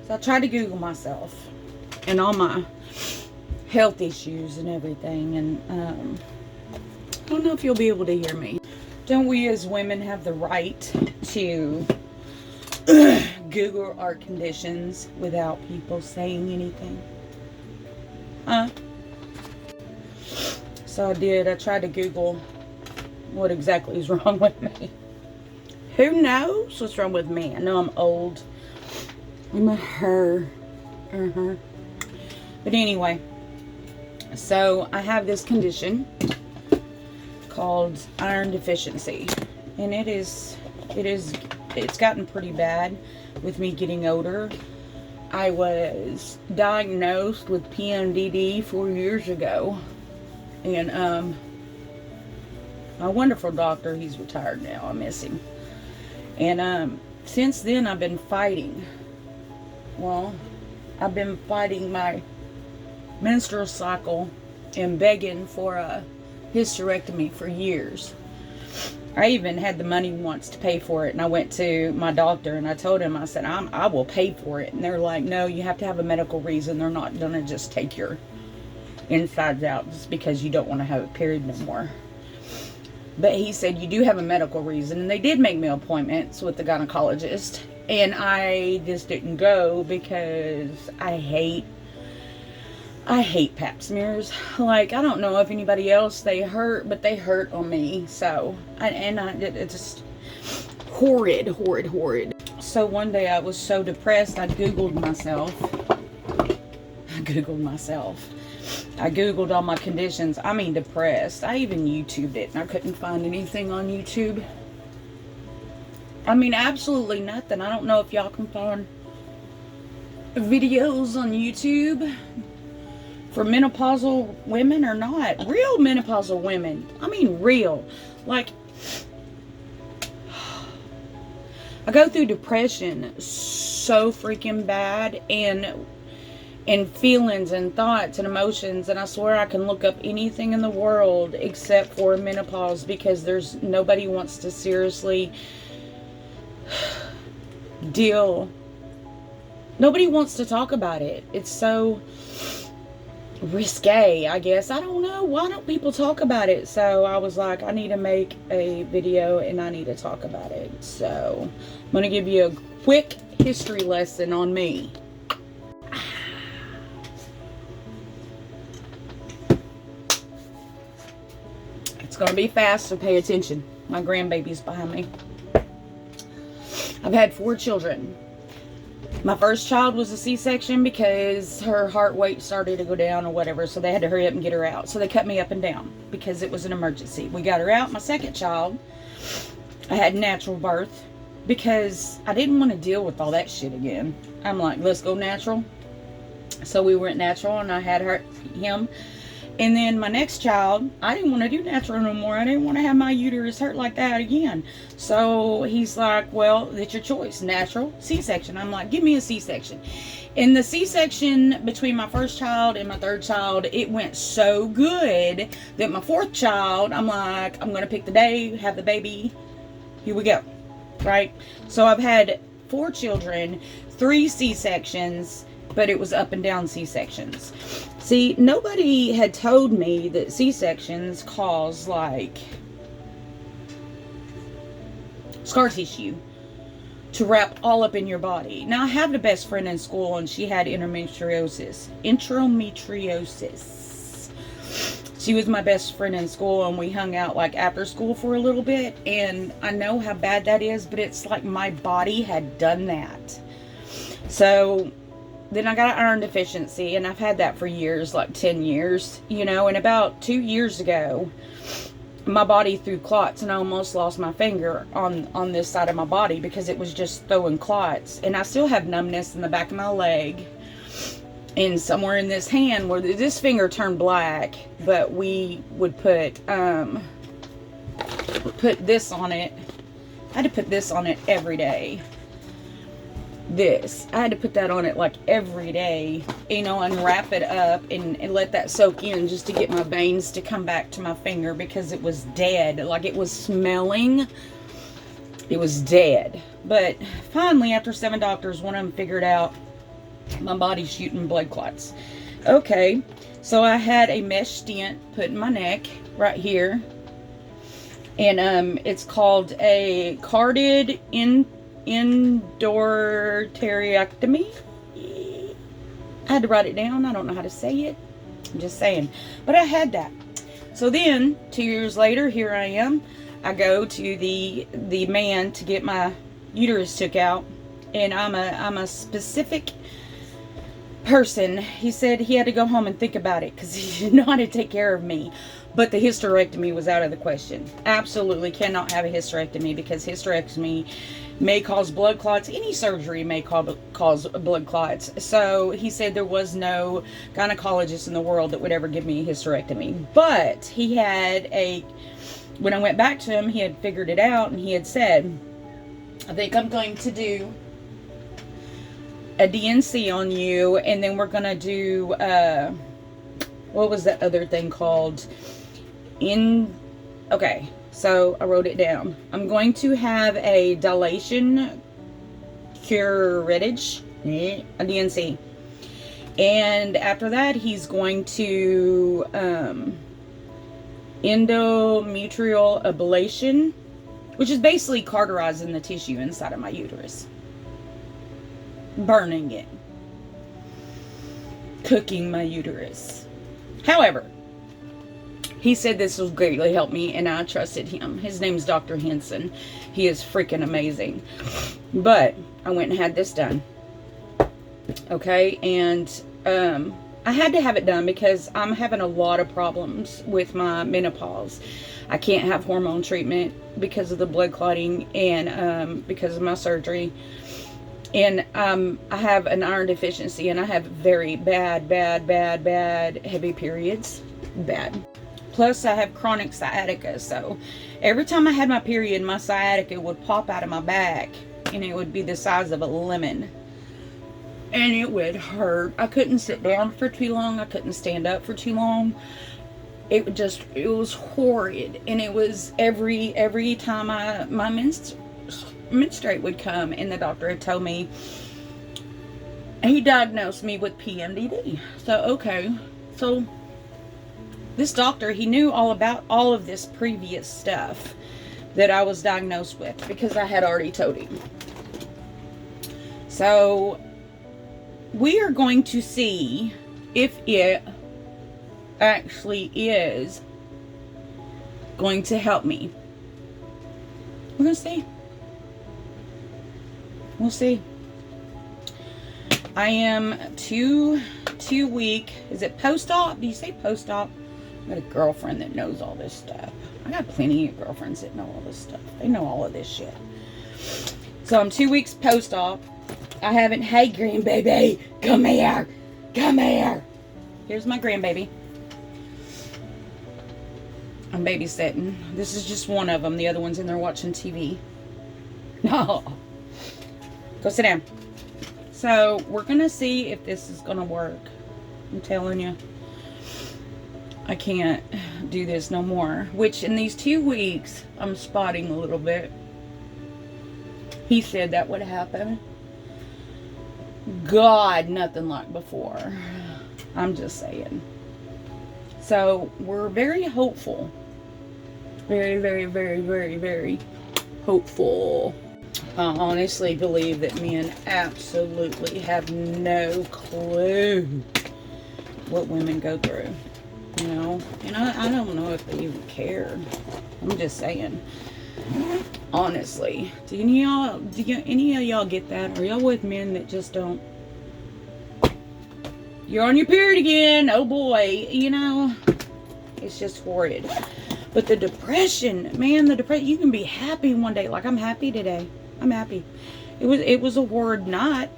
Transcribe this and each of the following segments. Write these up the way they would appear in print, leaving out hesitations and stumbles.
So I tried to Google myself and all my health issues and everything. And I don't know if you'll be able to hear me. Don't we as women have the right to Google our conditions without people saying anything? So I did. I tried to Google what exactly is wrong with me. Who knows what's wrong with me? I know I'm old. I'm a her. But anyway, so I have this condition called iron deficiency, and it's gotten pretty bad with me getting older. I was diagnosed with PMDD 4 years ago, and my wonderful doctor, he's retired now, I miss him, and since then I've been fighting. Well, I've been fighting my menstrual cycle and begging for a hysterectomy for years. I even had the money once to pay for it, and I went to my doctor and I told him, I said, I will pay for it. And they're like, no, you have to have a medical reason. They're not gonna just take your insides out just because you don't want to have a period no more. But he said, you do have a medical reason. And they did make me appointments with the gynecologist, and I just didn't go because I hate pap smears. Like, I don't know if anybody else, they hurt, but they hurt on me. So, it's just horrid. So one day I was so depressed, I Googled myself. I Googled all my conditions. I mean, depressed. I even YouTubed it, and I couldn't find anything on YouTube. I mean, absolutely nothing. I don't know if y'all can find videos on YouTube for menopausal women or not. Real menopausal women. I mean, real. Like, I go through depression so freaking bad, and feelings and thoughts and emotions, and I swear I can look up anything in the world except for menopause, because there's nobody wants to seriously nobody wants to talk about it. It's so risque, I guess. I don't know. Why don't people talk about it? So I was like, I need to make a video and I need to talk about it. So I'm going to give you a quick history lesson on me. It's going to be fast, so pay attention. My grandbaby's behind me. I've had 4 children. My first child was a C-section because her heart rate started to go down or whatever, so they had to hurry up and get her out. So they cut me up and down because it was an emergency. We got her out. My second child, I had natural birth because I didn't want to deal with all that shit again. I'm like, let's go natural. So we went natural, and I had him. And then my next child, I didn't want to do natural no more. I didn't want to have my uterus hurt like that again. So he's like, well, it's your choice. Natural, C-section. I'm like, give me a C-section. In the C-section between my first child and my third child, it went so good that my fourth child, I'm like, I'm going to pick the day, have the baby. Here we go. Right? So I've had 4 children, 3 C-sections, but it was up and down C-sections. See, nobody had told me that C-sections cause, like, scar tissue to wrap all up in your body. Now, I have the best friend in school, and she had endometriosis. She was my best friend in school, and we hung out, like, after school for a little bit, and I know how bad that is, but it's like my body had done that. So then I got an iron deficiency, and I've had that for years, like 10 years, you know, and about 2 years ago, my body threw clots, and I almost lost my finger on this side of my body because it was just throwing clots. And I still have numbness in the back of my leg and somewhere in this hand where this finger turned black, but we would put this on it. I had to put this on it every day. I had to put that on it like every day, you know, and wrap it up and let that soak in just to get my veins to come back to my finger because it was dead. Like, it was smelling. It was dead. But finally, after 7 doctors, one of them figured out My body's shooting blood clots. Okay, so I had a mesh stent put in my neck right here. And it's called a carotid endarterectomy. I had to write it down. I don't know how to say it. I'm just saying. But I had that. So then, 2 years later, here I am. I go to the man to get my uterus took out. And I'm a specific person. He said he had to go home and think about it because he didn't know how to take care of me. But the hysterectomy was out of the question. Absolutely cannot have a hysterectomy because hysterectomy may cause blood clots. Any surgery may cause blood clots. So he said there was no gynecologist in the world that would ever give me a hysterectomy. But he had when I went back to him, he had figured it out and he had said, I think I'm going to do a DNC on you, and then we're going to do, what was that other thing called? Okay, so I wrote it down. I'm going to have a dilation curettage, a DNC. And after that, he's going to endometrial ablation, which is basically cauterizing the tissue inside of my uterus. Burning it. Cooking my uterus. However, he said this will greatly help me, and I trusted him. His name's Dr. Henson. He is freaking amazing. But I went and had this done. Okay, and I had to have it done because I'm having a lot of problems with my menopause. I can't have hormone treatment because of the blood clotting and because of my surgery. And I have an iron deficiency, and I have very bad heavy periods. Bad. Plus, I have chronic sciatica. So every time I had my period, my sciatica would pop out of my back, and it would be the size of a lemon. And it would hurt. I couldn't sit down for too long. I couldn't stand up for too long. It was horrid. And it was every time my menstruate would come, and the doctor had told me, he diagnosed me with PMDD. So, okay. So, this doctor, he knew all about all of this previous stuff that I was diagnosed with because I had already told him. So, we are going to see if it actually is going to help me. We're going to see. We'll see. I am two week. Is it post-op? Do you say post-op? I got a girlfriend that knows all this stuff. I got plenty of girlfriends that know all this stuff. They know all of this shit. So I'm 2 weeks post-op. I haven't. Hey, grandbaby, come here. Come here. Here's my grandbaby. I'm babysitting. This is just one of them. The other one's in there watching TV. No. Go sit down. So, we're going to see if this is going to work. I'm telling you. I can't do this no more. Which, in these 2 weeks, I'm spotting a little bit. He said that would happen. God, nothing like before. I'm just saying. So, we're very hopeful. Very hopeful. I honestly believe that men absolutely have no clue what women go through. You know? And I don't know if they even care. I'm just saying. Honestly. Do any of y'all get that? Are y'all with men that just don't? You're on your period again. Oh boy. You know? It's just horrid. But the depression, man, you can be happy one day. Like, I'm happy today. I'm happy. It was a horrid night,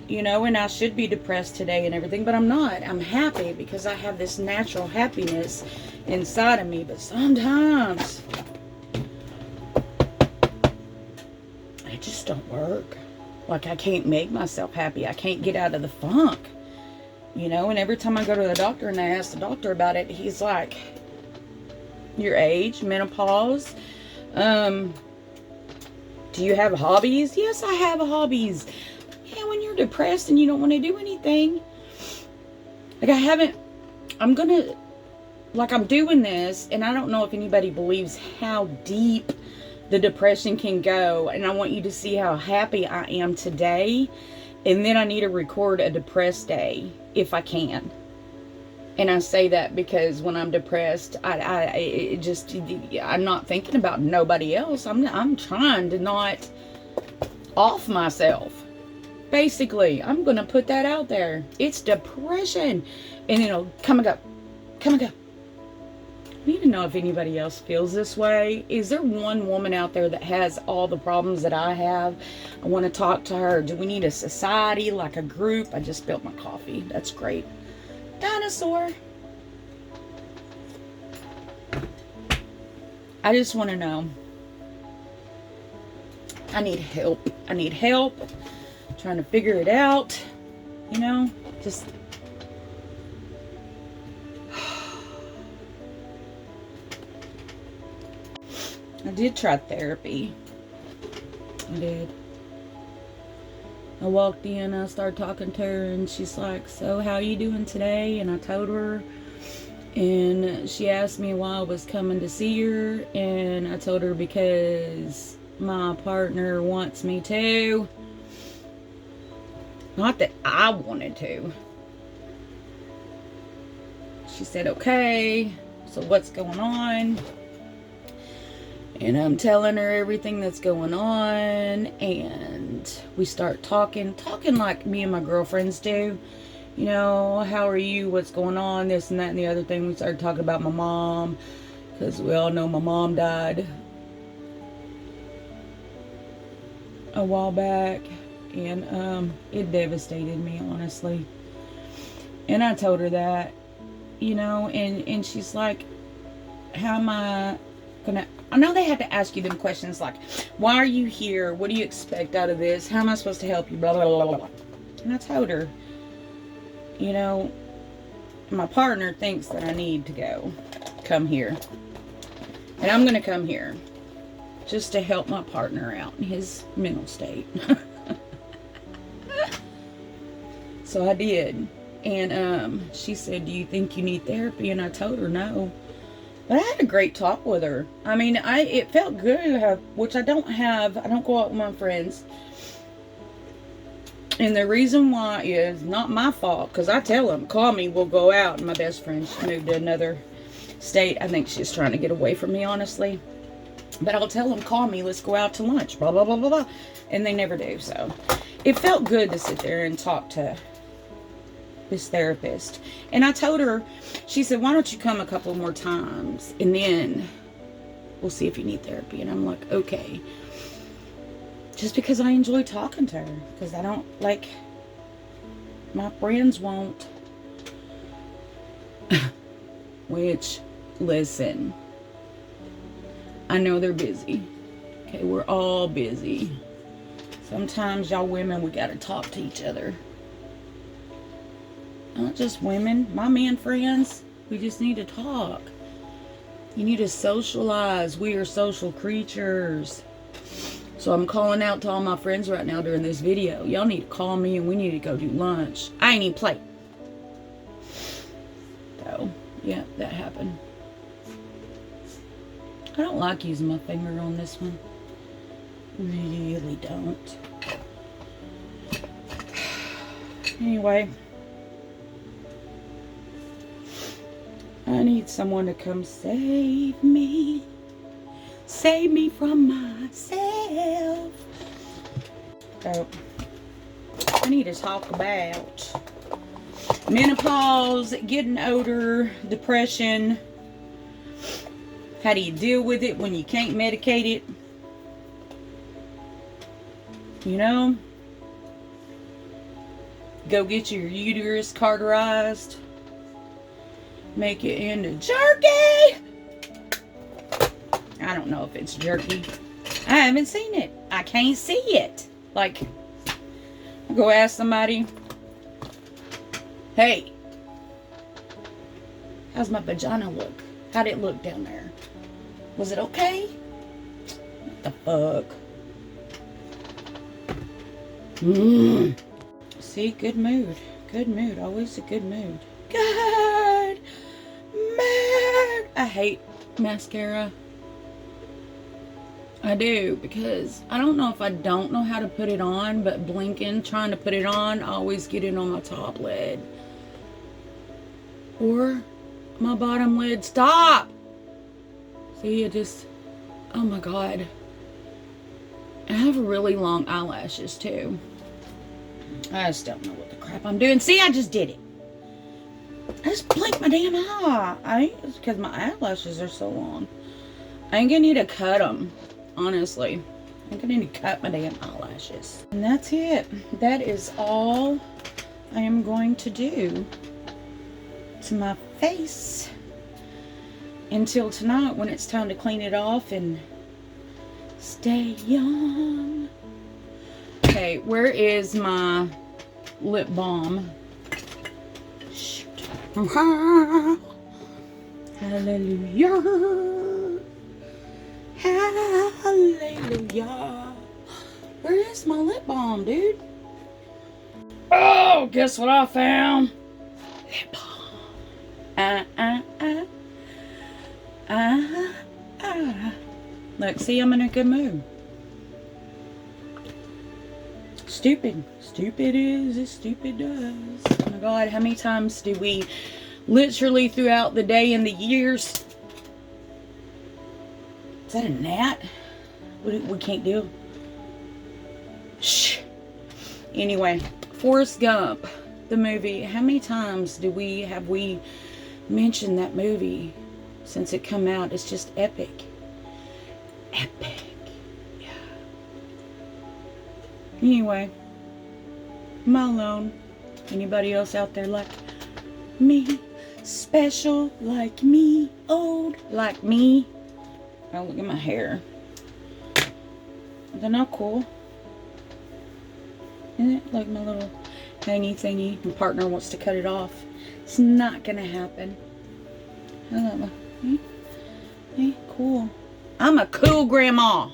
you know, and I should be depressed today and everything, but I'm not. I'm happy because I have this natural happiness inside of me. But sometimes it just don't work. Like, I can't make myself happy. I can't get out of the funk, you know. And every time I go to the doctor and I ask the doctor about it, he's like, your age, menopause, do you have hobbies? Yes, I have hobbies. Yeah, when you're you're depressed and you don't want to do anything. Like I'm doing this, and I don't know if anybody believes how deep the depression can go, and I want you to see how happy I am today, and then I need to record a depressed day if I can. And I say that because when I'm depressed, I'm not thinking about nobody else. I'm trying to not off myself. Basically, I'm gonna put that out there. It's depression, and come and go. I need to know if anybody else feels this way. Is there one woman out there that has all the problems that I have? I want to talk to her. Do we need a society, like a group? I just spilled my coffee. That's great. Dinosaur. I just want to know. I need help. Trying to figure it out. Just... I did try therapy. I did. I walked in, I started talking to her, and she's like, so how you doing today? And I told her, and she asked me why I was coming to see her, and I told her because my partner wants me to. Not that I wanted to. She said, okay, so what's going on? And I'm telling her everything that's going on, and we start talking like me and my girlfriends do. How are you? What's going on? This and that and the other thing. We started talking about my mom, because we all know my mom died a while back, and it devastated me, honestly. And I told her that, and she's like, how am I gonna... I know they had to ask you them questions like, why are you here? What do you expect out of this? How am I supposed to help you? Blah, blah, blah, blah, blah. And I told her, my partner thinks that I need to come here. And I'm going to come here just to help my partner out in his mental state. So I did. And she said, do you think you need therapy? And I told her no. But I had a great talk with her. I mean, it felt good, which I don't have. I don't go out with my friends. And the reason why is not my fault, because I tell them, call me, we'll go out. And my best friend, she moved to another state. I think she's trying to get away from me, honestly. But I'll tell them, call me, let's go out to lunch, blah, blah, blah, blah, blah. And they never do. So it felt good to sit there and talk to this therapist. And I told her, she said, why don't you come a couple more times and then we'll see if you need therapy. And I'm like, okay. Just because I enjoy talking to her, because I don't, like, my friends won't. Which, listen, I know they're busy. Okay, we're all busy. Sometimes y'all women, we gotta talk to each other. Not just women, my man friends, we just need to talk. You need to socialize. We are social creatures. So I'm calling out to all my friends right now during this video. Y'all need to call me and we need to go do lunch. I ain't even play. So, yeah, that happened. I don't like using my finger on this one. Really don't. Anyway. I need someone to come save me. Save me from myself. So, I need to talk about menopause, getting older, depression. How do you deal with it when you can't medicate it? You know? Go get your uterus cauterized. Make it into jerky. I don't know if it's jerky. I haven't seen it. I can't see it. Like, I'll go ask somebody, hey, how's my vagina look? How'd it look down there? Was it okay? What the fuck? See, good mood. Good mood. Always a good mood. Good mood. I hate mascara. I do, because I don't know if I don't know how to put it on, but blinking, trying to put it on, I always get it on my top lid. Or my bottom lid. Stop! See, it just, oh my God. I have really long eyelashes too. I just don't know what the crap I'm doing. See, I just did it. I just blinked my damn eye. It's because my eyelashes are so long. I ain't gonna need to cut them, honestly. I'm gonna need to cut my damn eyelashes. And that's it. That is all I am going to do to my face until tonight, when it's time to clean it off and stay young. Okay, where is my lip balm? Shoot. Hallelujah. Hallelujah. Where is my lip balm, dude? Oh, guess what I found? Lip balm. Look, see, I'm in a good mood. Stupid. Stupid is as stupid does. Oh my God, how many times do we literally throughout the day and the years... Is that a gnat? We can't do. Shh. Anyway, Forrest Gump, the movie. How many times have we mentioned that movie since it come out? It's just epic. Epic. Yeah. Anyway, I'm all alone. Anybody else out there like me? Special like me? Old like me? Oh, look at my hair. They're not cool. Isn't it? Like my little hangy thingy. My partner wants to cut it off. It's not gonna happen. Hey, cool. I'm a cool grandma.